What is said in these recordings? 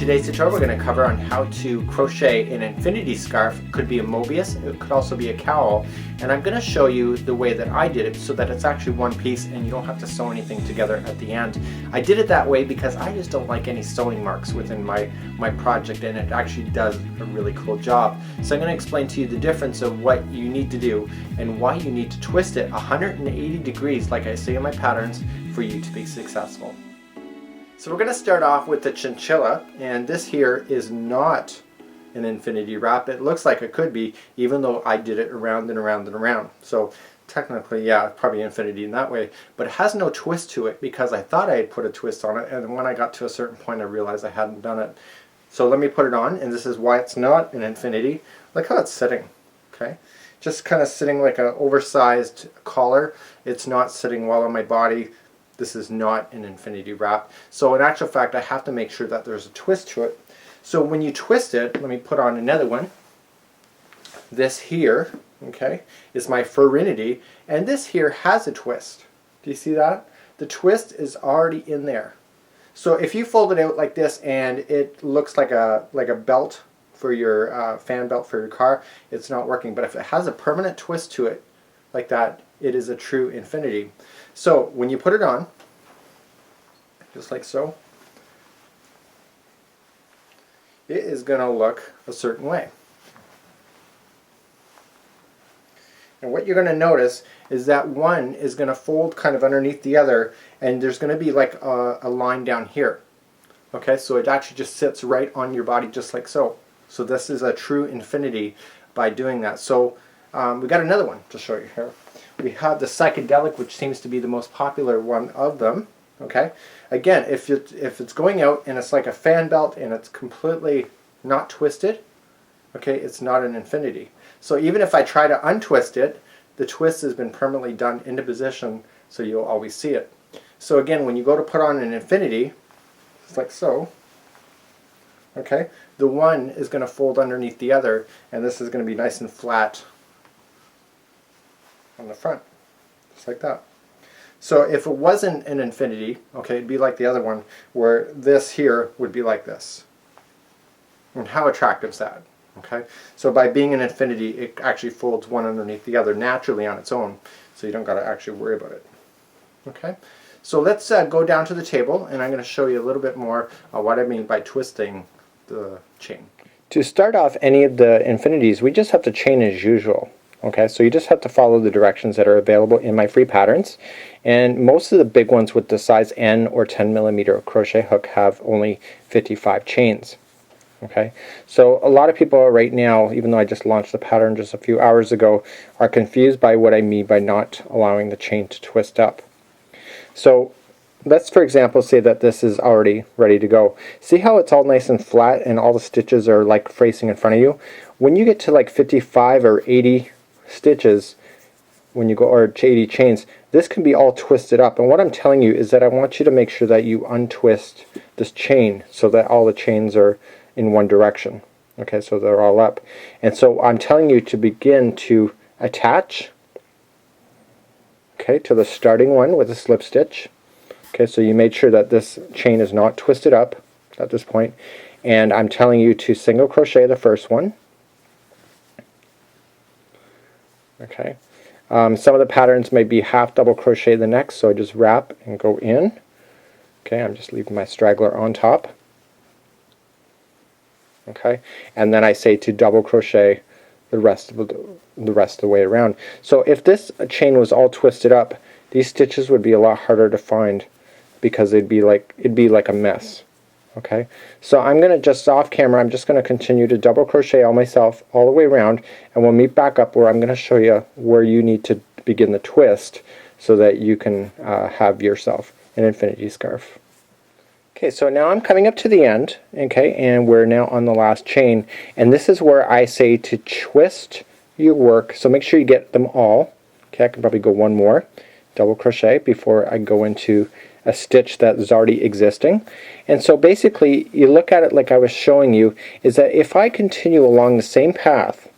today's tutorial we're going to cover on how to crochet an infinity scarf. It could be a Mobius, it could also be a cowl, and I'm going to show you the way that I did it so that it's actually one piece and you don't have to sew anything together at the end. I did it that way because I just don't like any sewing marks within my project, and it actually does a really cool job. So I'm going to explain to you the difference of what you need to do and why you need to twist it 180 degrees like I say in my patterns for you to be successful. So we're going to start off with the chinchilla, and this here is not an infinity wrap. It looks like it could be, even though I did it around and around and around. So technically, yeah, probably infinity in that way, but it has no twist to it because I thought I had put a twist on it, and when I got to a certain point I realized I hadn't done it. So let me put it on, and this is why it's not an infinity. Look how it's sitting, okay? Just kind of sitting like an oversized collar. It's not sitting well on my body. This is not an infinity wrap. So in actual fact, I have to make sure that there's a twist to it. So when you twist it, let me put on another one. This here, okay, is my furinity, and this here has a twist. Do you see that? The twist is already in there. So if you fold it out like this and it looks like a belt for your fan belt for your car, it's not working. But if it has a permanent twist to it like that, it is a true infinity. So when you put it on, just like so, it is going to look a certain way. And what you're going to notice is that one is going to fold kind of underneath the other, and there's going to be like a line down here. Okay, so it actually just sits right on your body just like so. So this is a true infinity by doing that. So we got another one to show you here. We have the psychedelic, which seems to be the most popular one of them. Okay, again, if it's going out and it's like a fan belt and it's completely not twisted, okay, it's not an infinity. So even if I try to untwist it, the twist has been permanently done into position, so you'll always see it. So again, when you go to put on an infinity, it's like so. Okay, the one is going to fold underneath the other, and this is going to be nice and flat on the front, just like that. So if it wasn't an infinity, okay, it'd be like the other one, where this here would be like this. And how attractive is that? Okay, so by being an infinity, it actually folds one underneath the other naturally on its own, so you don't got to actually worry about it. Okay, so let's go down to the table, and I'm going to show you a little bit more what I mean by twisting the chain. To start off any of the infinities, we just have to chain as usual. Okay, so you just have to follow the directions that are available in my free patterns, and most of the big ones with the size N or 10mm crochet hook have only 55 chains. Okay, so a lot of people right now, even though I just launched the pattern just a few hours ago, are confused by what I mean by not allowing the chain to twist up. So let's, for example, say that this is already ready to go. See how it's all nice and flat and all the stitches are like facing in front of you? When you get to like 55 or 80 stitches, when you go, or 80 chains, this can be all twisted up, and what I'm telling you is that I want you to make sure that you untwist this chain so that all the chains are in one direction. Okay, so they're all up, and so I'm telling you to begin to attach, okay, to the starting one with a slip stitch. Okay, so you made sure that this chain is not twisted up at this point, and I'm telling you to single crochet the first one. Okay, some of the patterns may be half double crochet the next, so I just wrap and go in. Okay, I'm just leaving my straggler on top. Okay, and then I say to double crochet the rest of the way around. So if this chain was all twisted up, these stitches would be a lot harder to find because it'd be like a mess. Okay, so I'm going to just off camera, I'm just going to continue to double crochet all myself all the way around, and we'll meet back up where I'm going to show you where you need to begin the twist so that you can have yourself an infinity scarf. Okay, so now I'm coming up to the end, okay, and we're now on the last chain, and this is where I say to twist your work, so make sure you get them all. Okay, I can probably go one more double crochet before I go into a stitch that is already existing. And so basically you look at it like I was showing you, is that if I continue along the same path,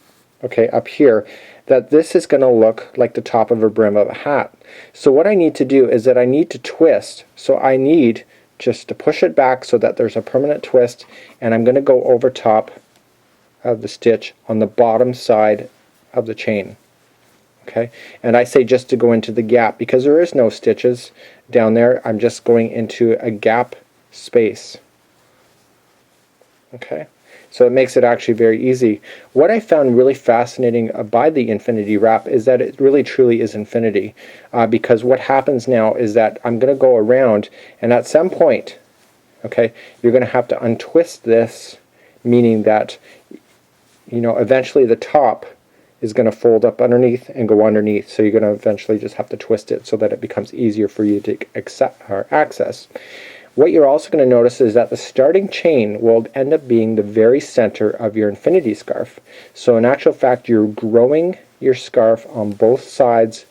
okay, up here, that this is going to look like the top of a brim of a hat. So what I need to do is that I need to twist, so I need just to push it back so that there's a permanent twist, and I'm going to go over top of the stitch on the bottom side of the chain. Okay, and I say just to go into the gap because there is no stitches down there. I'm just going into a gap space. Okay, so it makes it actually very easy. What I found really fascinating by the infinity wrap is that it really truly is infinity, because what happens now is that I'm going to go around, and at some point, okay, you're going to have to untwist this, meaning that, you know, eventually the top is going to fold up underneath and go underneath, so you're going to eventually just have to twist it so that it becomes easier for you to access. What you're also going to notice is that the starting chain will end up being the very center of your infinity scarf. So in actual fact, you're growing your scarf on both sides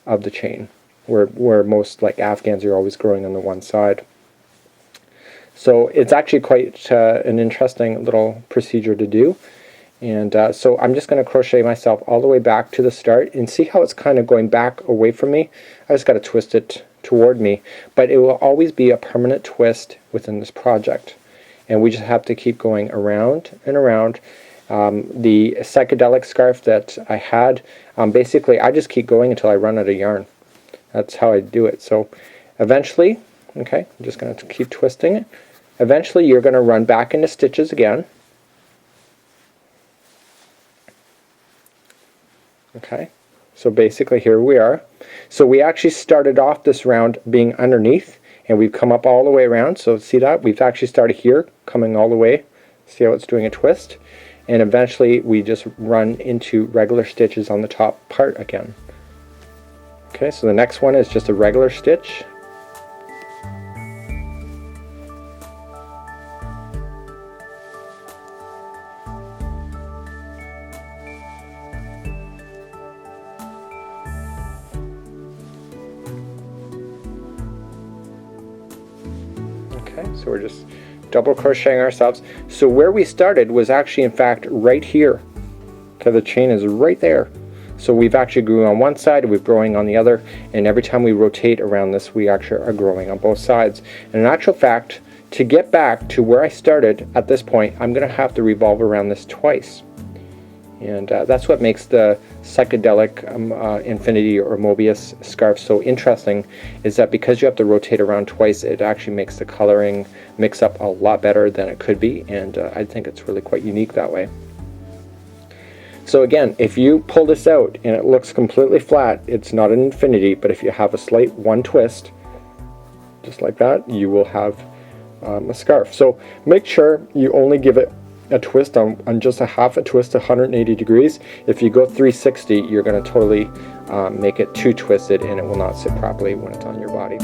of the chain, where most like Afghans are always growing on the one side. So it's actually quite an interesting little procedure to do. And so I'm just going to crochet myself all the way back to the start, and see how it's kind of going back away from me. I just got to twist it toward me, but it will always be a permanent twist within this project, and we just have to keep going around and around. The psychedelic scarf that I had, basically I just keep going until I run out of yarn. That's how I do it. So eventually, okay, I'm just going to keep twisting it. Eventually you're going to run back into stitches again. Okay, so basically here we are. So we actually started off this round being underneath, and we've come up all the way around. So see that? We've actually started here, coming all the way. See how it's doing a twist? And eventually we just run into regular stitches on the top part again. Okay, so the next one is just a regular stitch. So we're just double crocheting ourselves. So where we started was actually in fact right here. Okay, the chain is right there. So we've actually grew on one side, we're growing on the other, and every time we rotate around this, we actually are growing on both sides. And in actual fact, to get back to where I started at this point, I'm going to have to revolve around this twice. And that's what makes the psychedelic infinity or Mobius scarf so interesting, is that because you have to rotate around twice, it actually makes the coloring mix up a lot better than it could be, and I think it's really quite unique that way. So again, if you pull this out and it looks completely flat, it's not an infinity, but if you have a slight one twist, just like that, you will have a scarf. So make sure you only give it a twist on just a half a twist, 180 degrees. If you go 360, you're going to totally make it too twisted, and it will not sit properly when it's on your body.